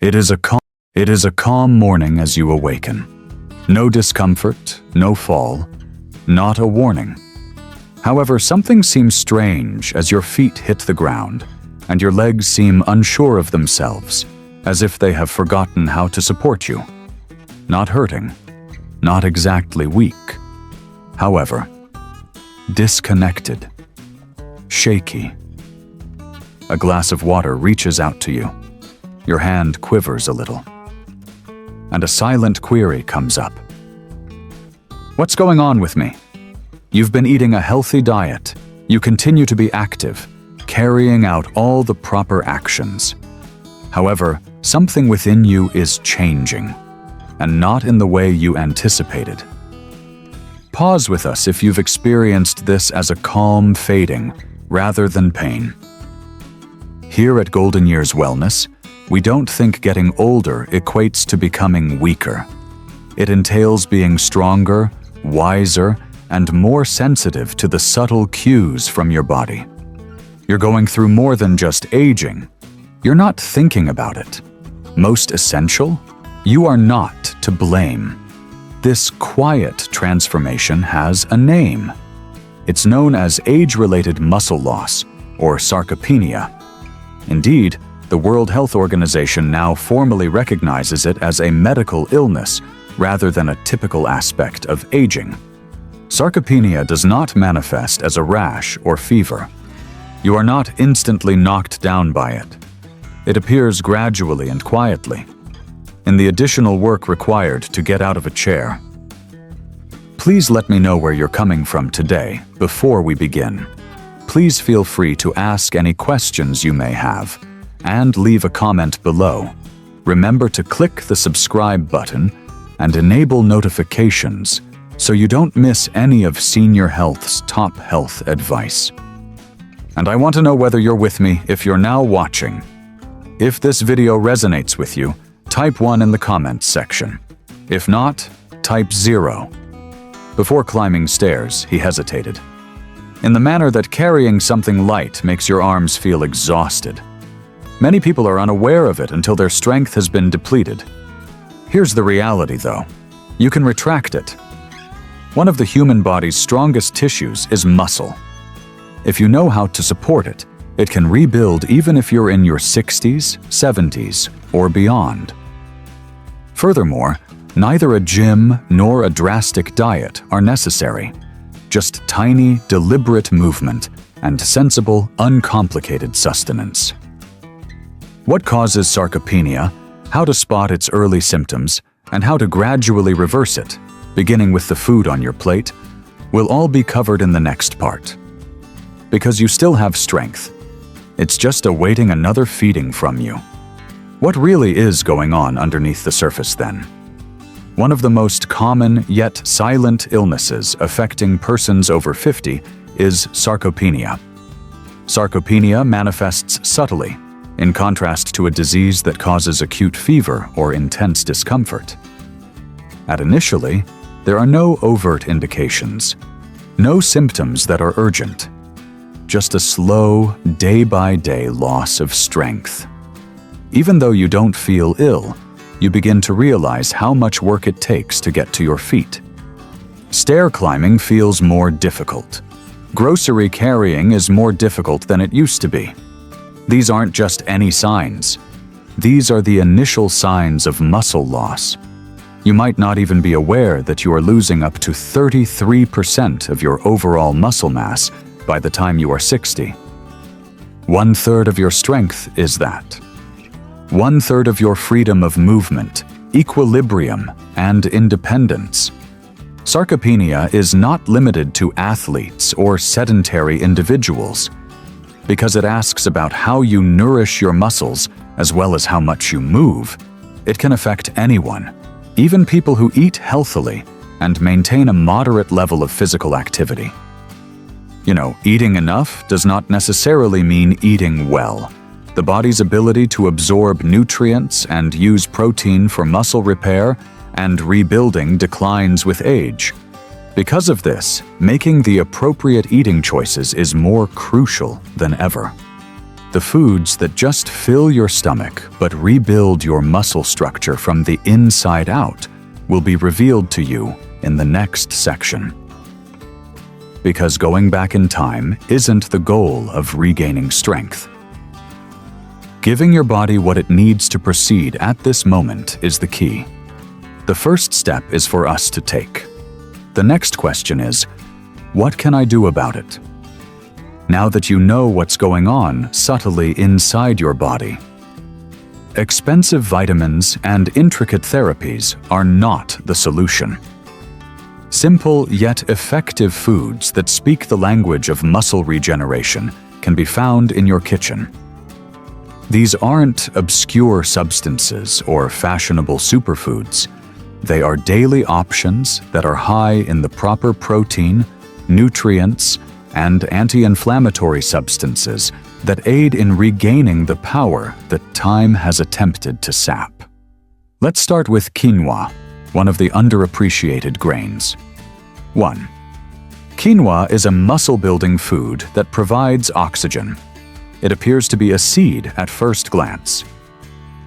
It is a calm morning as you awaken. No discomfort, no fall, not a warning. However, something seems strange as your feet hit the ground and your legs seem unsure of themselves, as if they have forgotten how to support you. Not hurting, not exactly weak. However, disconnected, shaky. A glass of water reaches out to you. Your hand quivers a little. And a silent query comes up. What's going on with me? You've been eating a healthy diet. You continue to be active, carrying out all the proper actions. However, something within you is changing, and not in the way you anticipated. Pause with us if you've experienced this as a calm fading rather than pain. Here at Golden Years Wellness, we don't think getting older equates to becoming weaker. It entails being stronger, wiser, and more sensitive to the subtle cues from your body. You're going through more than just aging. You're not thinking about it. Most essential, you are not to blame. This quiet transformation has a name. It's known as age-related muscle loss, or sarcopenia. Indeed, the World Health Organization now formally recognizes it as a medical illness rather than a typical aspect of aging. Sarcopenia does not manifest as a rash or fever. You are not instantly knocked down by it. It appears gradually and quietly, in the additional work required to get out of a chair. Please let me know where you're coming from today before we begin. Please feel free to ask any questions you may have and leave a comment below. Remember to click the subscribe button and enable notifications so you don't miss any of Senior Health's top health advice. And I want to know whether you're with me if you're now watching. If this video resonates with you, type 1 in the comments section. If not, type 0. Before climbing stairs, he hesitated, in the manner that carrying something light makes your arms feel exhausted. Many people are unaware of it until their strength has been depleted. Here's the reality, though. You can retract it. One of the human body's strongest tissues is muscle. If you know how to support it, it can rebuild even if you're in your 60s, 70s, or beyond. Furthermore, neither a gym nor a drastic diet are necessary. Just tiny, deliberate movement and sensible, uncomplicated sustenance. What causes sarcopenia, how to spot its early symptoms, and how to gradually reverse it, beginning with the food on your plate, will all be covered in the next part. Because you still have strength. It's just awaiting another feeding from you. What really is going on underneath the surface then? One of the most common yet silent illnesses affecting persons over 50 is sarcopenia. Sarcopenia manifests subtly, in contrast to a disease that causes acute fever or intense discomfort. Initially, there are no overt indications, no symptoms that are urgent, just a slow, day-by-day loss of strength. Even though you don't feel ill, you begin to realize how much work it takes to get to your feet. Stair climbing feels more difficult. Grocery carrying is more difficult than it used to be. These aren't just any signs. These are the initial signs of muscle loss. You might not even be aware that you are losing up to 33% of your overall muscle mass by the time you are 60. 1/3 of your strength is that. 1/3 of your freedom of movement, equilibrium, and independence. Sarcopenia is not limited to athletes or sedentary individuals. Because it asks about how you nourish your muscles as well as how much you move, it can affect anyone, even people who eat healthily and maintain a moderate level of physical activity. Eating enough does not necessarily mean eating well. The body's ability to absorb nutrients and use protein for muscle repair and rebuilding declines with age. Because of this, making the appropriate eating choices is more crucial than ever. The foods that just fill your stomach but rebuild your muscle structure from the inside out will be revealed to you in the next section. Because going back in time isn't the goal of regaining strength. Giving your body what it needs to proceed at this moment is the key. The first step is for us to take. The next question is, what can I do about it? Now that you know what's going on subtly inside your body. Expensive vitamins and intricate therapies are not the solution. Simple yet effective foods that speak the language of muscle regeneration can be found in your kitchen. These aren't obscure substances or fashionable superfoods. They are daily options that are high in the proper protein, nutrients, and anti-inflammatory substances that aid in regaining the power that time has attempted to sap. Let's start with quinoa, one of the underappreciated grains. 1. Quinoa is a muscle-building food that provides oxygen. It appears to be a seed at first glance.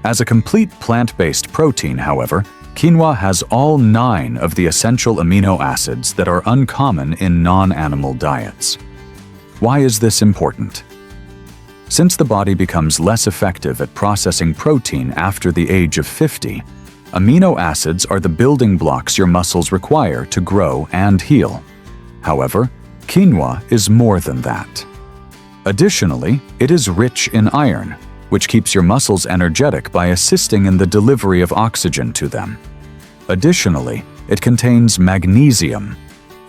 As a complete plant-based protein, however, quinoa has all 9 of the essential amino acids that are uncommon in non-animal diets. Why is this important? Since the body becomes less effective at processing protein after the age of 50, amino acids are the building blocks your muscles require to grow and heal. However, quinoa is more than that. Additionally, it is rich in iron, which keeps your muscles energetic by assisting in the delivery of oxygen to them. Additionally, it contains magnesium,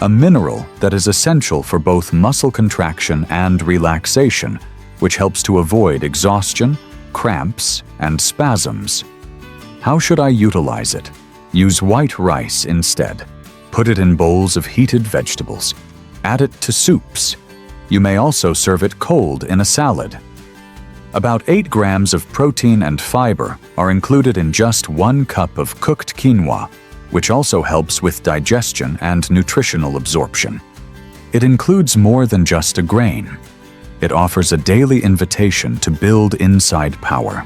a mineral that is essential for both muscle contraction and relaxation, which helps to avoid exhaustion, cramps, and spasms. How should I utilize it? Use white rice instead. Put it in bowls of heated vegetables. Add it to soups. You may also serve it cold in a salad. About 8 grams of protein and fiber are included in just 1 cup of cooked quinoa, which also helps with digestion and nutritional absorption. It includes more than just a grain. It offers a daily invitation to build inside power.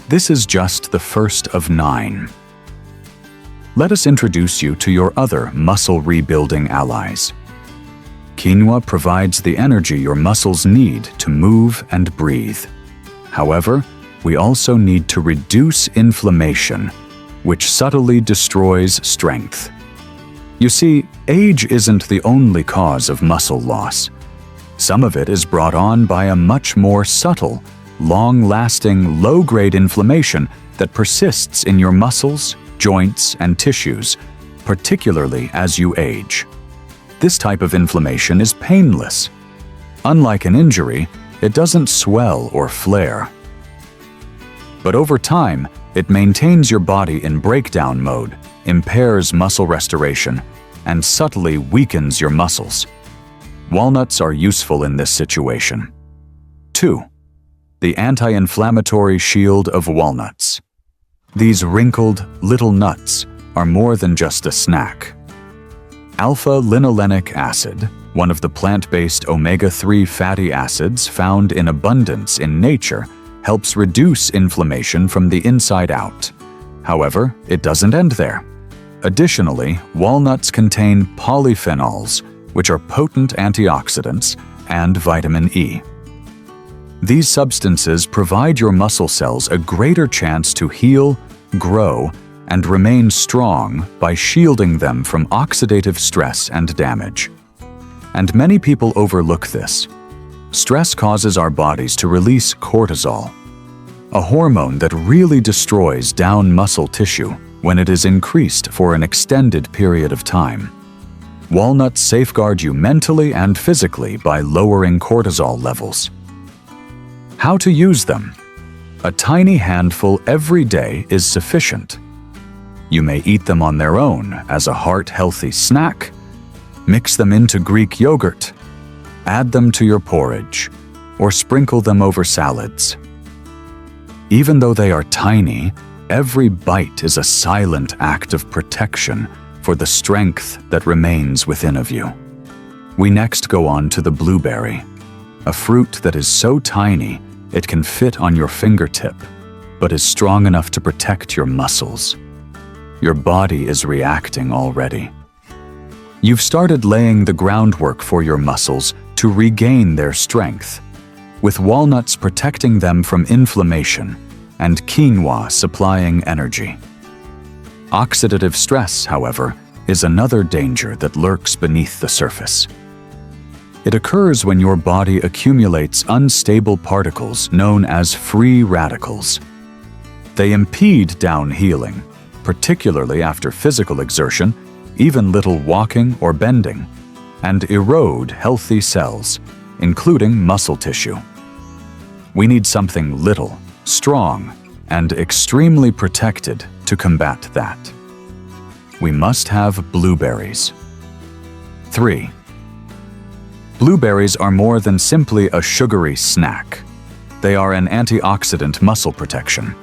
This is just the first of 9. Let us introduce you to your other muscle-rebuilding allies. Quinoa provides the energy your muscles need to move and breathe. However, we also need to reduce inflammation, which subtly destroys strength. You see, age isn't the only cause of muscle loss. Some of it is brought on by a much more subtle, long-lasting, low-grade inflammation that persists in your muscles, joints, and tissues, particularly as you age. This type of inflammation is painless. Unlike an injury, it doesn't swell or flare. But over time, it maintains your body in breakdown mode, impairs muscle restoration, and subtly weakens your muscles. Walnuts are useful in this situation. 2. The anti-inflammatory shield of walnuts. These wrinkled, little nuts are more than just a snack. Alpha-linolenic acid, one of the plant-based omega-3 fatty acids found in abundance in nature, helps reduce inflammation from the inside out. However, it doesn't end there. Additionally, walnuts contain polyphenols, which are potent antioxidants, and vitamin E. These substances provide your muscle cells a greater chance to heal, grow, and remain strong by shielding them from oxidative stress and damage. And many people overlook this. Stress causes our bodies to release cortisol, a hormone that really destroys down muscle tissue when it is increased for an extended period of time. Walnuts safeguard you mentally and physically by lowering cortisol levels. How to use them? A tiny handful every day is sufficient. You may eat them on their own as a heart-healthy snack, mix them into Greek yogurt, add them to your porridge, or sprinkle them over salads. Even though they are tiny, every bite is a silent act of protection for the strength that remains within of you. We next go on to the blueberry. a fruit that is so tiny it can fit on your fingertip, but is strong enough to protect your muscles. Your body is reacting already. You've started laying the groundwork for your muscles to regain their strength, with walnuts protecting them from inflammation and quinoa supplying energy. Oxidative stress, however, is another danger that lurks beneath the surface. It occurs when your body accumulates unstable particles known as free radicals. They impede down healing, particularly after physical exertion, even little walking or bending, and erode healthy cells, including muscle tissue. We need something little, strong, and extremely protected to combat that. We must have blueberries. 3. Blueberries are more than simply a sugary snack. They are an antioxidant muscle protection.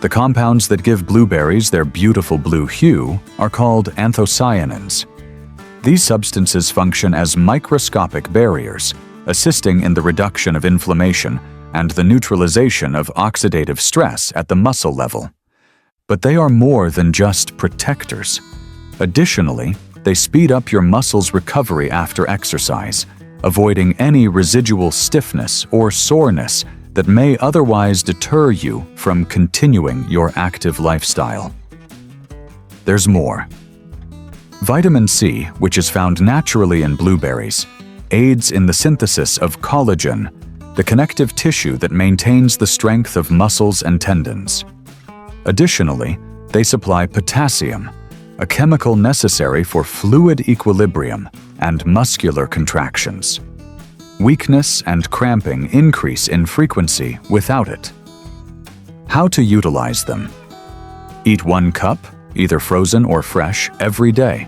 The compounds that give blueberries their beautiful blue hue are called anthocyanins. These substances function as microscopic barriers, assisting in the reduction of inflammation and the neutralization of oxidative stress at the muscle level. But they are more than just protectors. Additionally, they speed up your muscles' recovery after exercise, avoiding any residual stiffness or soreness that may otherwise deter you from continuing your active lifestyle. There's more. Vitamin C, which is found naturally in blueberries, aids in the synthesis of collagen, the connective tissue that maintains the strength of muscles and tendons. Additionally, they supply potassium, a chemical necessary for fluid equilibrium and muscular contractions. Weakness and cramping increase in frequency without it. How to utilize them? Eat 1 cup, either frozen or fresh, every day.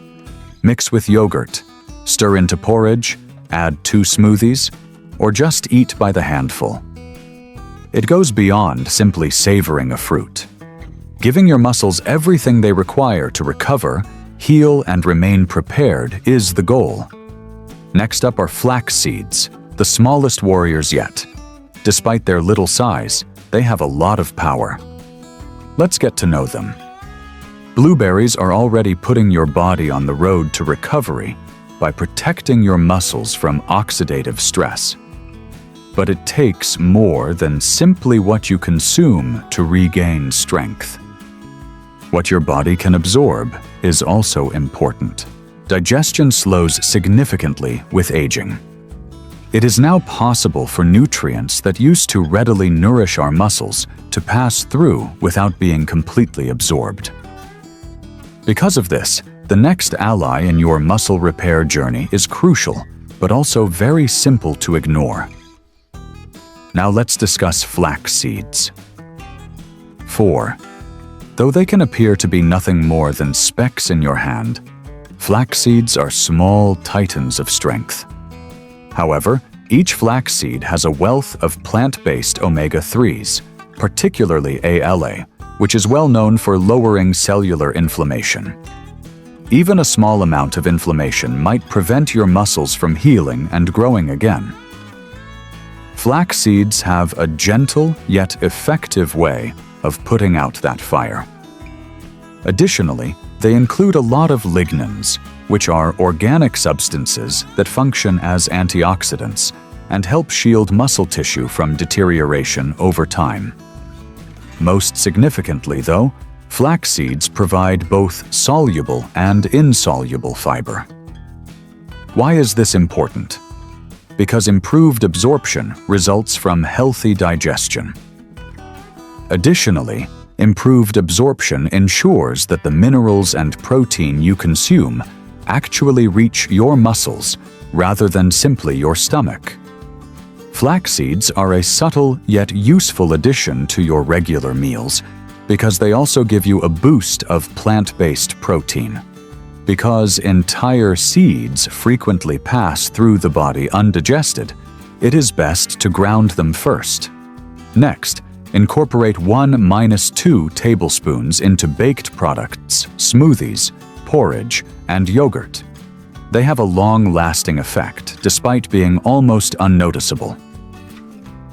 Mix with yogurt, stir into porridge, add 2 smoothies, or just eat by the handful. It goes beyond simply savoring a fruit. Giving your muscles everything they require to recover, heal, and remain prepared is the goal. Next up are flax seeds, the smallest warriors yet. Despite their little size, they have a lot of power. Let's get to know them. Blueberries are already putting your body on the road to recovery by protecting your muscles from oxidative stress. But it takes more than simply what you consume to regain strength. What your body can absorb is also important. Digestion slows significantly with aging. It is now possible for nutrients that used to readily nourish our muscles to pass through without being completely absorbed. Because of this, the next ally in your muscle repair journey is crucial, but also very simple to ignore. Now let's discuss flax seeds. 4. Though they can appear to be nothing more than specks in your hand, flax seeds are small titans of strength. However, each flax seed has a wealth of plant-based omega-3s, particularly ALA, which is well known for lowering cellular inflammation. Even a small amount of inflammation might prevent your muscles from healing and growing again. Flax seeds have a gentle yet effective way of putting out that fire. Additionally, they include a lot of lignans, which are organic substances that function as antioxidants and help shield muscle tissue from deterioration over time. Most significantly, though, flax seeds provide both soluble and insoluble fiber. Why is this important? Because improved absorption results from healthy digestion. Additionally, improved absorption ensures that the minerals and protein you consume actually reach your muscles rather than simply your stomach. Flax seeds are a subtle yet useful addition to your regular meals because they also give you a boost of plant-based protein. Because entire seeds frequently pass through the body undigested, it is best to ground them first. Next, incorporate 1–2 tablespoons into baked products, smoothies, porridge, and yogurt. They have a long-lasting effect, despite being almost unnoticeable.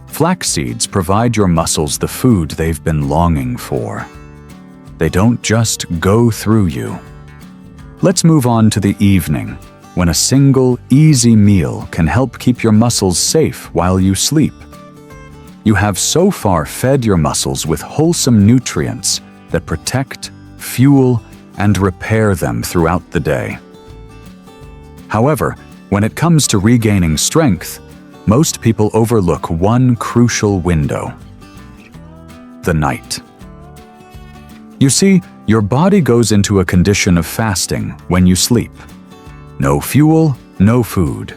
Flax seeds provide your muscles the food they've been longing for. They don't just go through you. Let's move on to the evening, when a single, easy meal can help keep your muscles safe while you sleep. You have so far fed your muscles with wholesome nutrients that protect, fuel, and repair them throughout the day. However, when it comes to regaining strength, most people overlook one crucial window: the night. You see, your body goes into a condition of fasting when you sleep. No fuel, no food.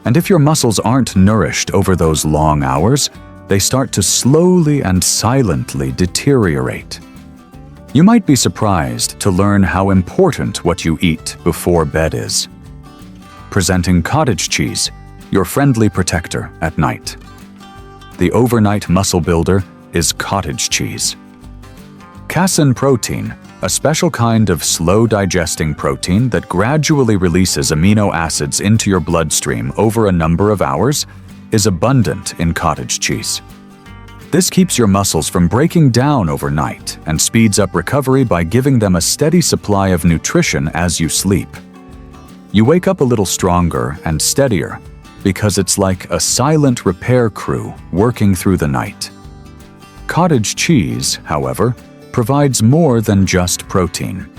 And if your muscles aren't nourished over those long hours, they start to slowly and silently deteriorate. You might be surprised to learn how important what you eat before bed is. Presenting cottage cheese, your friendly protector at night. The overnight muscle builder is cottage cheese. Casein protein, a special kind of slow-digesting protein that gradually releases amino acids into your bloodstream over a number of hours, is abundant in cottage cheese. This keeps your muscles from breaking down overnight and speeds up recovery by giving them a steady supply of nutrition as you sleep. You wake up a little stronger and steadier because it's like a silent repair crew working through the night. Cottage cheese, however, provides more than just protein.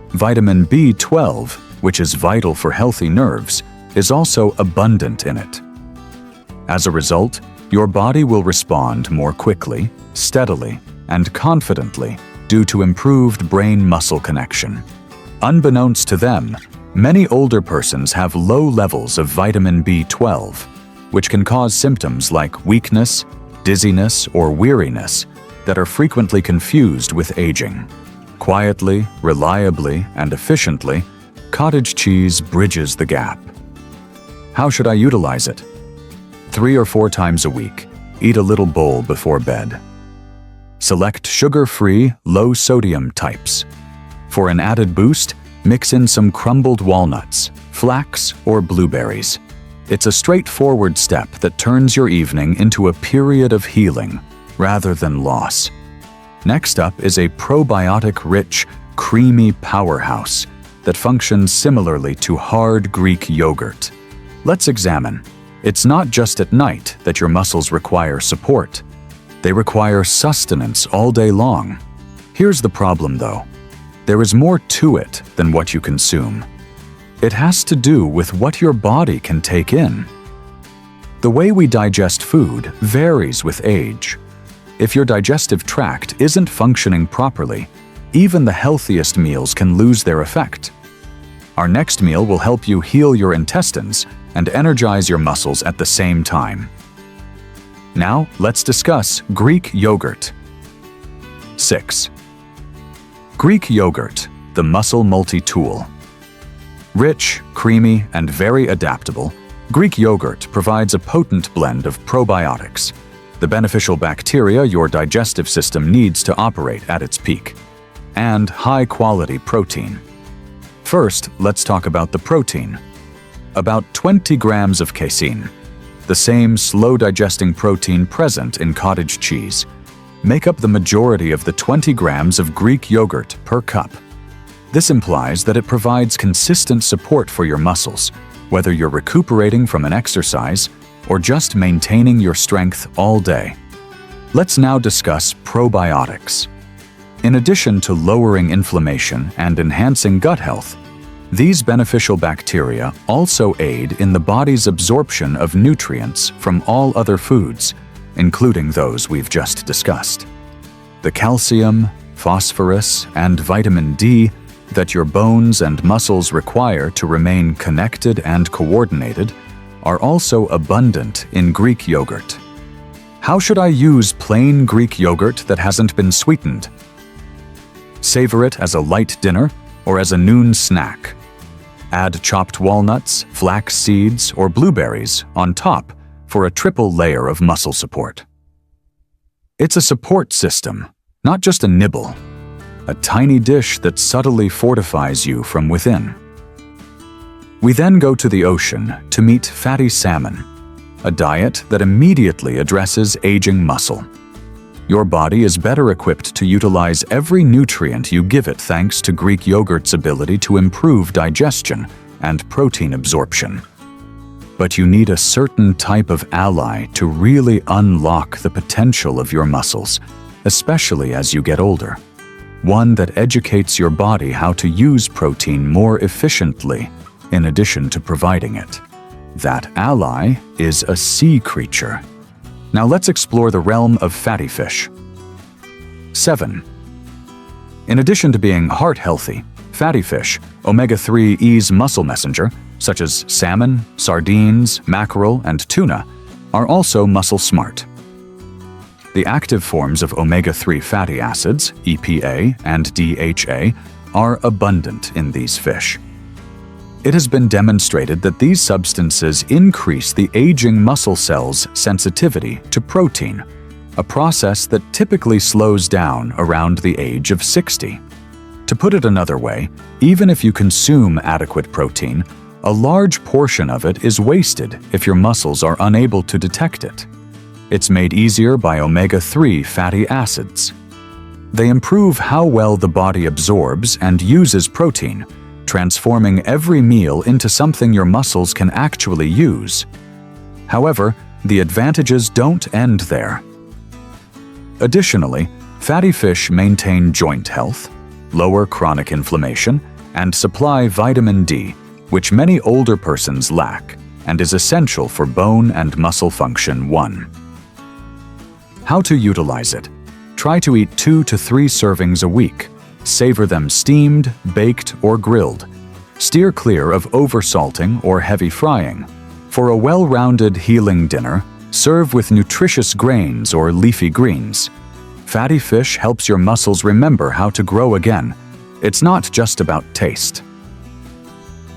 Vitamin B12, which is vital for healthy nerves, is also abundant in it. As a result, your body will respond more quickly, steadily, and confidently due to improved brain-muscle connection. Unbeknownst to them, many older persons have low levels of vitamin B12, which can cause symptoms like weakness, dizziness, or weariness that are frequently confused with aging. Quietly, reliably, and efficiently, cottage cheese bridges the gap. How should I utilize it? 3 or 4 times a week, eat a little bowl before bed. Select sugar-free, low-sodium types. For an added boost, mix in some crumbled walnuts, flax, or blueberries. It's a straightforward step that turns your evening into a period of healing rather than loss. Next up is a probiotic-rich, creamy powerhouse that functions similarly to hard Greek yogurt. Let's examine. It's not just at night that your muscles require support. They require sustenance all day long. Here's the problem, though. There is more to it than what you consume. It has to do with what your body can take in. The way we digest food varies with age. If your digestive tract isn't functioning properly, even the healthiest meals can lose their effect. Our next meal will help you heal your intestines and energize your muscles at the same time. Now, let's discuss Greek yogurt. 6. Greek yogurt, the muscle multi-tool. Rich, creamy, and very adaptable, Greek yogurt provides a potent blend of probiotics, the beneficial bacteria your digestive system needs to operate at its peak, and high-quality protein. First, let's talk about the protein. About 20 grams of casein, the same slow-digesting protein present in cottage cheese, make up the majority of the 20 grams of Greek yogurt per cup. This implies that it provides consistent support for your muscles, whether you're recuperating from an exercise or just maintaining your strength all day. Let's now discuss probiotics. In addition to lowering inflammation and enhancing gut health, these beneficial bacteria also aid in the body's absorption of nutrients from all other foods, including those we've just discussed. The calcium, phosphorus, and vitamin D that your bones and muscles require to remain connected and coordinated are also abundant in Greek yogurt. How should I use plain Greek yogurt that hasn't been sweetened? Savor it as a light dinner or as a noon snack. Add chopped walnuts, flax seeds, or blueberries on top for a triple layer of muscle support. It's a support system, not just a nibble. A tiny dish that subtly fortifies you from within. We then go to the ocean to meet fatty salmon, a diet that immediately addresses aging muscle. Your body is better equipped to utilize every nutrient you give it thanks to Greek yogurt's ability to improve digestion and protein absorption. But you need a certain type of ally to really unlock the potential of your muscles, especially as you get older. One that educates your body how to use protein more efficiently, in addition to providing it. That ally is a sea creature. Now let's explore the realm of fatty fish. 7. In addition to being heart-healthy, fatty fish, omega-3's muscle messenger, such as salmon, sardines, mackerel, and tuna, are also muscle-smart. The active forms of omega-3 fatty acids, EPA and DHA, are abundant in these fish. It has been demonstrated that these substances increase the aging muscle cells' sensitivity to protein, a process that typically slows down around the age of 60. To put it another way, even if you consume adequate protein, a large portion of it is wasted if your muscles are unable to detect it. It's made easier by omega-3 fatty acids. They improve how well the body absorbs and uses protein, transforming every meal into something your muscles can actually use. However, the advantages don't end there. Additionally, fatty fish maintain joint health, lower chronic inflammation, and supply vitamin D, which many older persons lack, and is essential for bone and muscle function. 1. How to utilize it. Try to eat 2 to 3 servings a week. Savor them steamed, baked, or grilled. Steer clear of oversalting or heavy frying. For a well-rounded, healing dinner, serve with nutritious grains or leafy greens. Fatty fish helps your muscles remember how to grow again. It's not just about taste.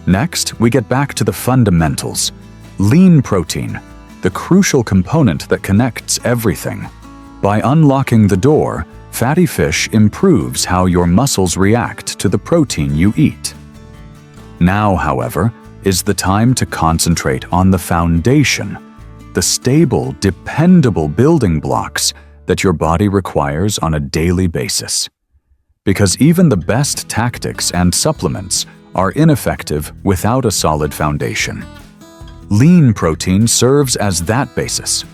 Next, we get back to the fundamentals. Lean protein, the crucial component that connects everything. By unlocking the door, fatty fish improves how your muscles react to the protein you eat. Now, however, is the time to concentrate on the foundation, the stable, dependable building blocks that your body requires on a daily basis. Because even the best tactics and supplements are ineffective without a solid foundation. Lean protein serves as that basis.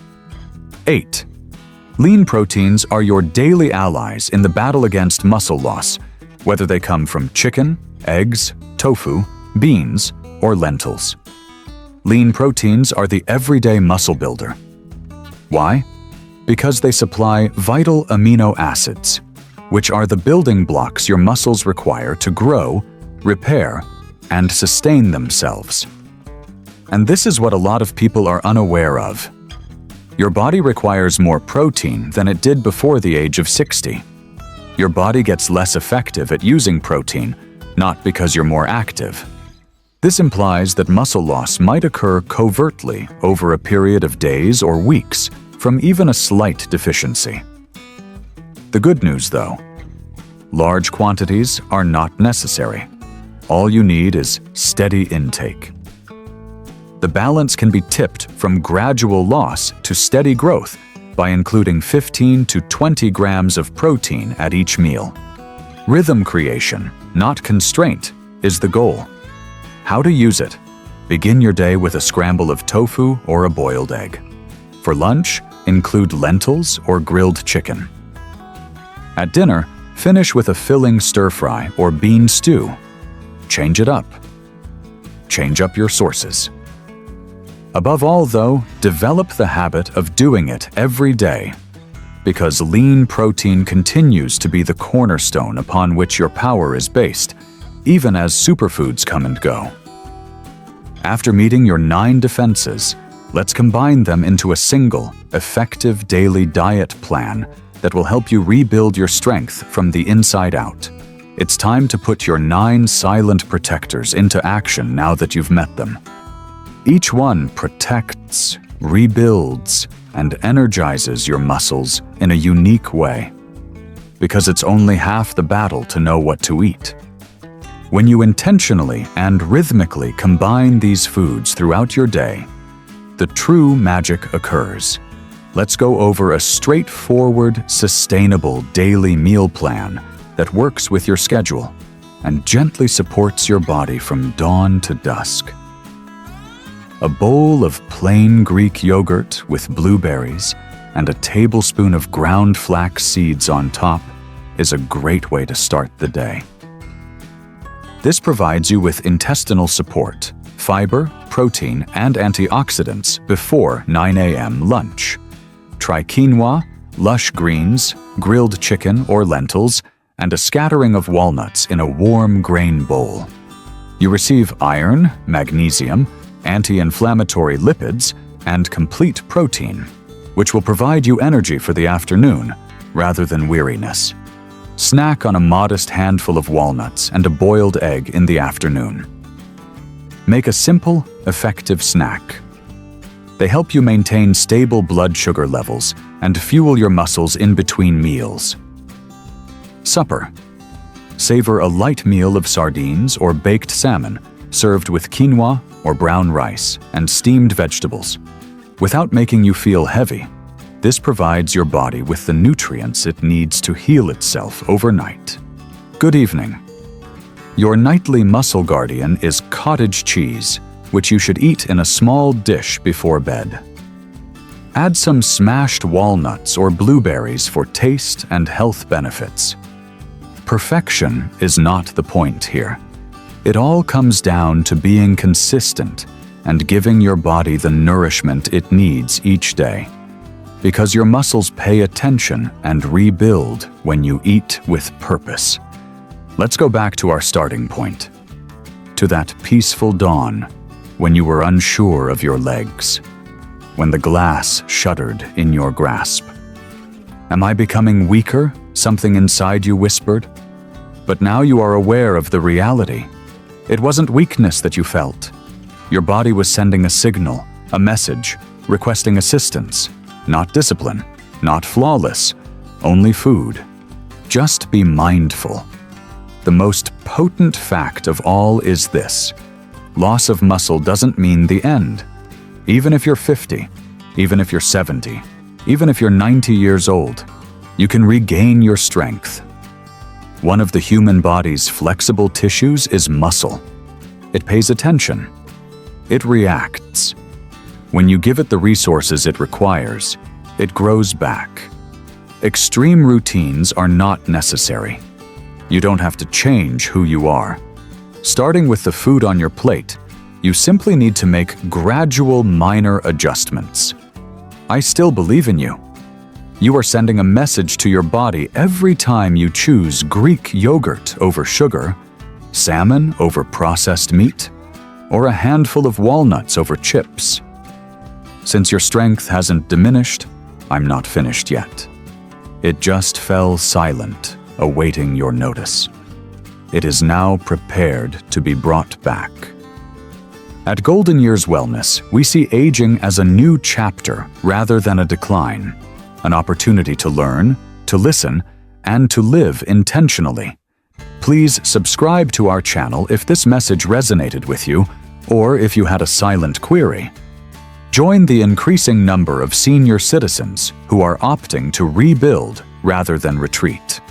8. Lean proteins are your daily allies in the battle against muscle loss, whether they come from chicken, eggs, tofu, beans, or lentils. Lean proteins are the everyday muscle builder. Why? Because they supply vital amino acids, which are the building blocks your muscles require to grow, repair, and sustain themselves. And this is what a lot of people are unaware of. Your body requires more protein than it did before the age of 60. Your body gets less effective at using protein, not because you're more active. This implies that muscle loss might occur covertly over a period of days or weeks from even a slight deficiency. The good news, though, large quantities are not necessary. All you need is steady intake. The balance can be tipped from gradual loss to steady growth by including 15 to 20 grams of protein at each meal. Rhythm creation, not constraint, is the goal. How to use it? Begin your day with a scramble of tofu or a boiled egg. For lunch, include lentils or grilled chicken. At dinner, finish with a filling stir-fry or bean stew. Change it up. Change up your sources. Above all, though, develop the habit of doing it every day, because lean protein continues to be the cornerstone upon which your power is based, even as superfoods come and go. After meeting your 9 defenses, let's combine them into a single, effective daily diet plan that will help you rebuild your strength from the inside out. It's time to put your 9 silent protectors into action now that you've met them. Each one protects, rebuilds, and energizes your muscles in a unique way. Because it's only half the battle to know what to eat. When you intentionally and rhythmically combine these foods throughout your day, the true magic occurs. Let's go over a straightforward, sustainable daily meal plan that works with your schedule and gently supports your body from dawn to dusk. A bowl of plain Greek yogurt with blueberries and a tablespoon of ground flax seeds on top is a great way to start the day. This provides you with intestinal support, fiber, protein, and antioxidants before 9 a.m. lunch. Try quinoa, lush greens, grilled chicken or lentils, and a scattering of walnuts in a warm grain bowl. You receive iron, magnesium, anti-inflammatory lipids, and complete protein, which will provide you energy for the afternoon rather than weariness. Snack on a modest handful of walnuts and a boiled egg in the afternoon. Make a simple, effective snack. They help you maintain stable blood sugar levels and fuel your muscles in between meals. Supper. Savor a light meal of sardines or baked salmon served with quinoa or brown rice and steamed vegetables. Without making you feel heavy, this provides your body with the nutrients it needs to heal itself overnight. Good evening. Your nightly muscle guardian is cottage cheese, which you should eat in a small dish before bed. Add some smashed walnuts or blueberries for taste and health benefits. Perfection is not the point here. It all comes down to being consistent and giving your body the nourishment it needs each day. Because your muscles pay attention and rebuild when you eat with purpose. Let's go back to our starting point. To that peaceful dawn when you were unsure of your legs. When the glass shuddered in your grasp. Am I becoming weaker? Something inside you whispered. But now you are aware of the reality. It wasn't weakness that you felt. Your body was sending a signal, a message, requesting assistance. Not discipline, not flawless, only food. Just be mindful. The most potent fact of all is this: loss of muscle doesn't mean the end. Even if you're 50, even if you're 70, even if you're 90 years old, you can regain your strength. One of the human body's flexible tissues is muscle. It pays attention. It reacts. When you give it the resources it requires, it grows back. Extreme routines are not necessary. You don't have to change who you are. Starting with the food on your plate, you simply need to make gradual minor adjustments. I still believe in you. You are sending a message to your body every time you choose Greek yogurt over sugar, salmon over processed meat, or a handful of walnuts over chips. Since your strength hasn't diminished, I'm not finished yet. It just fell silent, awaiting your notice. It is now prepared to be brought back. At Golden Years Wellness, we see aging as a new chapter rather than a decline, an opportunity to learn, to listen, and to live intentionally. Please subscribe to our channel if this message resonated with you, or if you had a silent query. Join the increasing number of senior citizens who are opting to rebuild rather than retreat.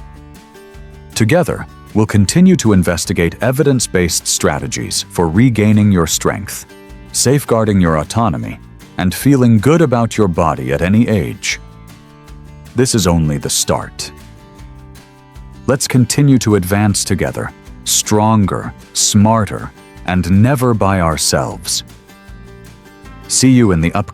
Together, we'll continue to investigate evidence-based strategies for regaining your strength, safeguarding your autonomy, and feeling good about your body at any age. This is only the start. Let's continue to advance together, stronger, smarter, and never by ourselves. See you in the upcoming